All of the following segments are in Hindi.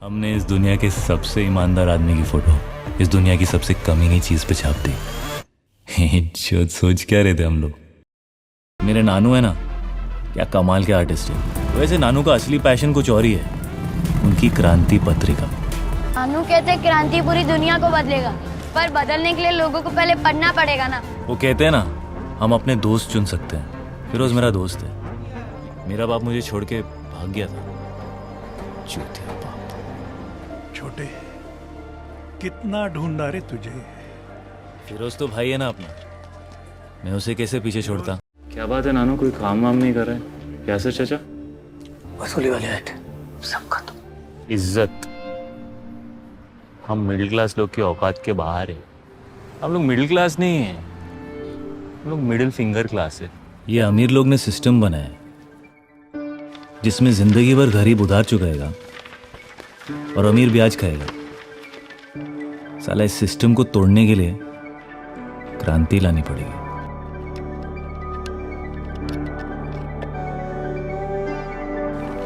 हमने इस दुनिया के सबसे ईमानदार आदमी की फोटो इस दुनिया की सबसे कमीनी चीज पे छाप दी। जो सोच क्या रहे थे हम लोग। मेरे नानू है ना, क्या कमाल के आर्टिस्ट है। वैसे नानू का असली पैशन कुछ और ही है, उनकी क्रांति पत्रिका। नानू कहते क्रांति पूरी दुनिया को बदलेगा, पर बदलने के लिए लोगों को पहले पढ़ना पड़ेगा ना। वो कहते हैं ना, हम अपने दोस्त चुन सकते हैं। फिरोज मेरा दोस्त है। मेरा बाप मुझे छोड़ के भाग गया था। चूतिया बाप। छोटे, कितना ढूंढा रे तुझे। फिरोज तो भाई है ना अपना, मैं उसे कैसे पीछे छोड़ता। क्या बात है नानू, कोई काम वाम नहीं कर रहे? क्या सर चाचा? वसूली वाले आए थे, सब खत्म। इज्जत, हम मिडिल क्लास लोग की औकात के बाहर है। हम लोग मिडिल क्लास नहीं है, हम लोग मिडिल फिंगर क्लास है। ये अमीर लोग ने सिस्टम बनाया है जिसमें जिंदगी भर गरीब उधार चुकाएगा और अमीर ब्याज खाएगा। साला इस सिस्टम को तोड़ने के लिए क्रांति लानी पड़ेगी।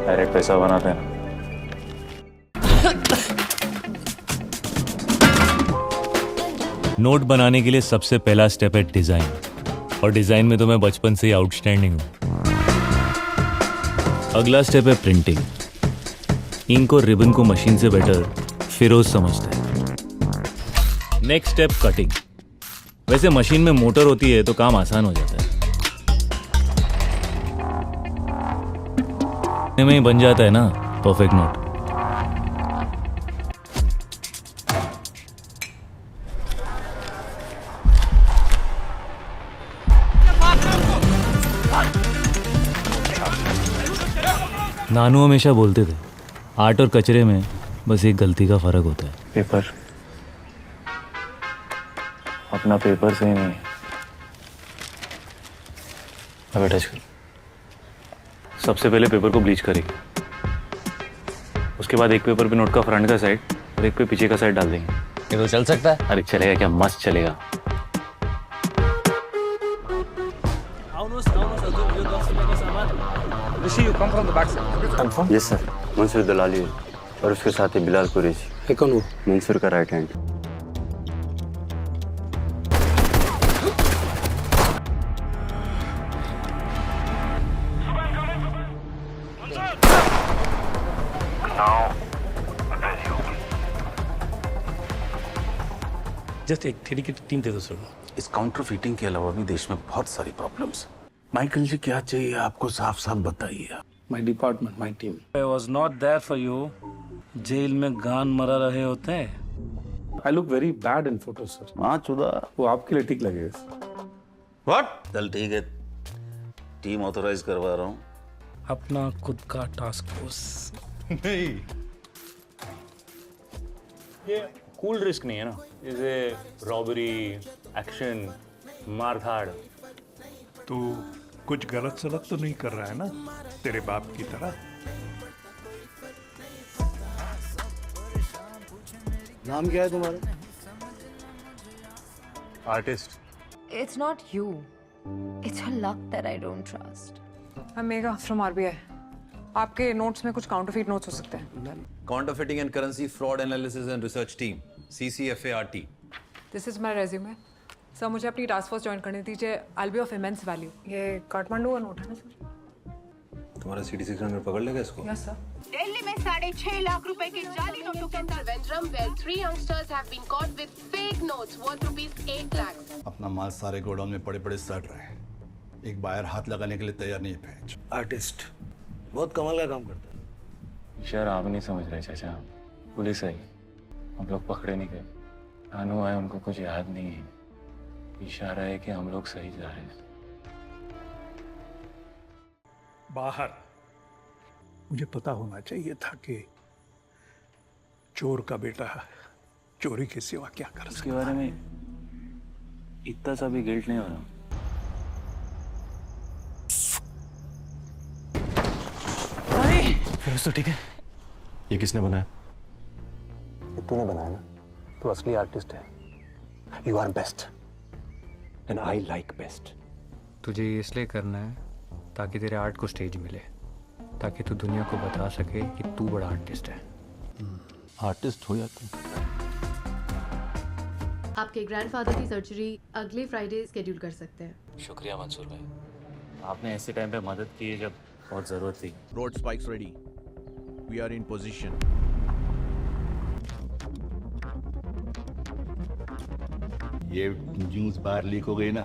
डायरेक्ट पैसा बनाते हैं। नोट बनाने के लिए सबसे पहला स्टेप है डिजाइन, और डिजाइन में तो मैं बचपन से ही आउटस्टैंडिंग हूं। अगला स्टेप है प्रिंटिंग। इंक और रिबन को मशीन से बेटर फिरोज समझता है। Next step cutting. वैसे मशीन में मोटर होती है तो काम आसान हो जाता है, में ही बन जाता है ना परफेक्ट नोट। नानू हमेशा बोलते थे, आर्ट और कचरे में बस एक गलती का फर्क होता है। पेपर अपना पेपर से ही नहीं। अबे टच कर। सबसे पहले पेपर को ब्लीच करेंगे, उसके बाद एक पेपर पे नोट का फ्रंट का साइड और एक पे पीछे का साइड डाल देंगे। ये तो चल सकता है। अरे चलेगा क्या, मस्त चलेगा। यस सर, मंसूर दलाली और उसके साथ ही बिलाल कुरैशी। कौन वो? मंसूर का राइट हैंड। जस्ट एक डेडिकेटेड टीम दे दो सर। इस काउंटरफीटिंग के अलावा भी देश में बहुत सारी प्रॉब्लम्स हैं। माइकल जी क्या चाहिए आपको, साफ साफ बताइए। My department, my team. I was not there for you. जेल में गान मरा रहे होते हैं। I look very bad in photo sir. हाँ चुदा। वो आपके लिए ठीक लगेगा। व्हाट? चल ठीक है, टीम ऑथराइज करवा रहा हूँ। अपना खुद का टास्क फोर्स। नहीं, ये कूल रिस्क नहीं है ना। जैसे रॉबरी, एक्शन, मारधाड़। तू कुछ गलत सलत तो नहीं कर रहा है ना, तेरे बाप की तरह? नाम क्या है तुम्हारा? Artist. It's not you. It's your luck that I don't trust. I'm Megha from RBI. आपके नोट्स में कुछ काउंटरफीट नोट्स हो सकते हैं। Counterfeiting and Currency Fraud Analysis and Research Team, CCFART. This is my resume. Sir मुझे अपनी टास्क फोर्स ज्वाइन करने दीजिए। I'll be of immense value. ये काठमांडू का नोट है ना सर? तुम्हारा CD600 पकड़ लेगा इसको? Yes sir. दिल्ली में 6.5 लाख रुपए के जाली नोटों के Trivandrum where 3 youngsters have been caught with fake notes worth ₹8 lakhs. अपना माल सारे गोडाउन में पड़े पड़े सड़ रहे हैं। एक बायर हाथ लगाने के लिए तैयार नहीं है। आर्टिस्ट बहुत कमाल का काम करता है। सर आप नहीं समझ रहे चाचा, पुलिस आई, हम लोग पकड़े नहीं गए। नानू आए, उनको कुछ याद नहीं है। इशारा है कि हम लोग सही जा रहे हैं। बाहर मुझे पता होना चाहिए था कि चोर का बेटा चोरी के सिवा क्या कर सकता है। इसके बारे में इतना सा भी गिल्ट नहीं हो रहा। फिर तो ठीक है। ये किसने बनाया? ये तूने बनाया ना, तू असली आर्टिस्ट है। You are best and I like best. तुझे ये इसलिए करना है ताकि तेरे आर्ट को स्टेज मिले, ताकि तू दुनिया को बता सके कि तू बड़ा आर्टिस्ट है। आर्टिस्ट हो या तुम? आपके ग्रैंडफादर की सर्जरी अगले फ्राइडे स्केड्यूल कर सकते हैं। शुक्रिया मंसूर भाई, आपने ऐसे टाइम पे मदद की है जब बहुत ज़रूरत थी। Road spikes ready, we are in position. ये न्यूज़ बाहर लीक हो गई ना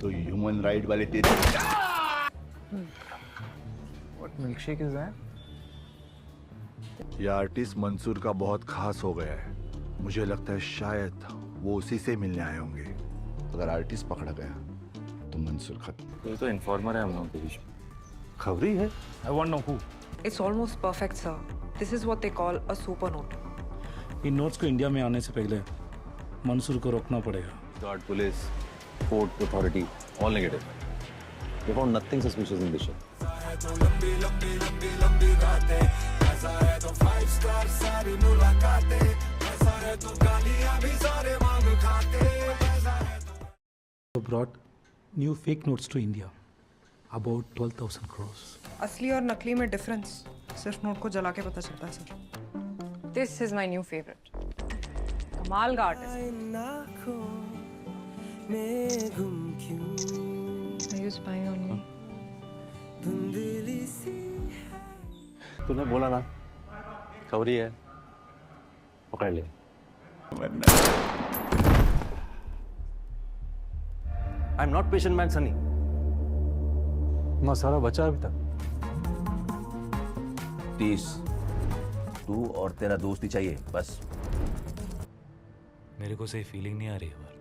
तो ह्यूमन राइट वाले तेरे What milkshake is that? ये आर्टिस्ट मंसूर का बहुत खास हो गया है। मुझे लगता है शायद वो उसी से मिलने आए होंगे। अगर आर्टिस्ट पकड़ा गया तो मंसूर खत्म। ये तो इन्फॉर्मर है हम लोगों के बीच में। खबरी है। I want to know who. It's almost perfect, sir. This is what they call a super note. In notes को इंडिया में आने से पहले मंसूर को रोकना पड़ेगा। Guard, police, port authority, all negative. They found nothing suspicious in this ship. Brought new fake notes to India, about 12,000 crores. असली और नकली में डिफरेंस सिर्फ नोट को जला के पता चलता है sir. This is my new favourite. कमाल का artist. Are you spying on me? तूने बोला ना खबरी है, पकड़ ले। I am not patient man Sunny. ना सारा बचा अभी तक। 30 तू और तेरा दोस्त ही चाहिए बस। मेरे को सही फीलिंग नहीं आ रही है बार।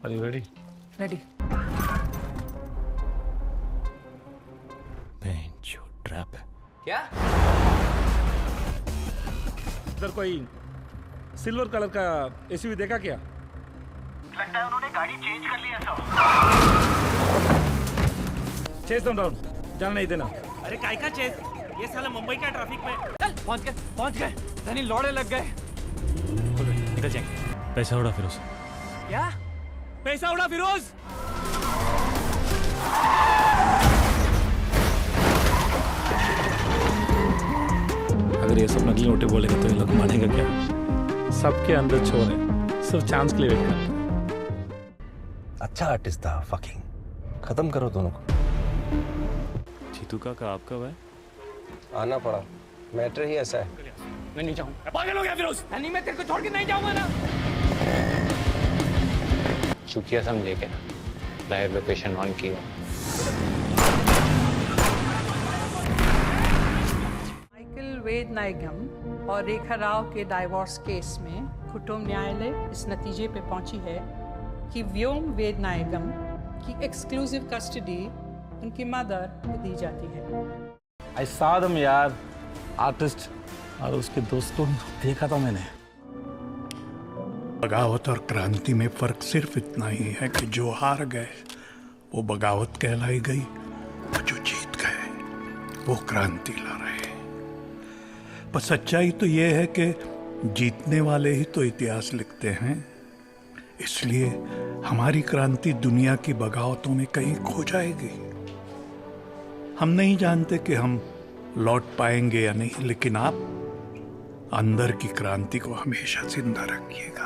Are you ready? रेडी। बेंचो ट्रैप है। इधर कोई सिल्वर कलर का एसयूवी देखा क्या? लगता है उन्होंने गाड़ी चेंज कर लिया सर। चेस दम डाउन, जान नहीं देना। अरे काय का चेंज? ये साला मुंबई का ट्रैफिक में। चल पहुंच गए। धनी लौड़े लग गए। निकल जाएंगे। पैसा उड़ा फिरोज। क्या? पैसा उड़ा फिरोज? अगर ये सब नकली नोटे बोलेगा तो ये लोग मानेगा क्या? सबके अंदर चोर है, सिर्फ चांस के लिए वेट करते हैं। अच्छा आर्टिस्ट था। फकिंग खत्म करो दोनों को। जीतू का आप कब है? आना पड़ा, मैटर ही ऐसा है। मैं नहीं जाऊंगा। पागल हो गया फिरोज? धनी मैं तेरे को छोड़ के नहीं जाऊंगा ना। शुक्रिया समझे क्या? लाइव लोकेशन ऑन किया। माइकल वेद नायगम और रेखा राव के डाइवोर्स केस में कुटुंब न्यायालय इस नतीजे पे पहुंची है कि व्योम वेद नायगम की एक्सक्लूसिव कस्टडी उनकी मदर को दी जाती है। आई saw them यार, आर्टिस्ट और उसके दोस्तों देखा था मैंने। बगावत और क्रांति में फर्क सिर्फ इतना ही है कि जो हार गए वो बगावत कहलाई गई और जो जीत गए वो क्रांति ला रहे। पर सच्चाई तो ये है कि जीतने वाले ही तो इतिहास लिखते हैं। इसलिए हमारी क्रांति दुनिया की बगावतों में कहीं खो जाएगी। हम नहीं जानते कि हम लौट पाएंगे या नहीं, लेकिन आप अंदर की क्रांति को हमेशा जिंदा रखिएगा।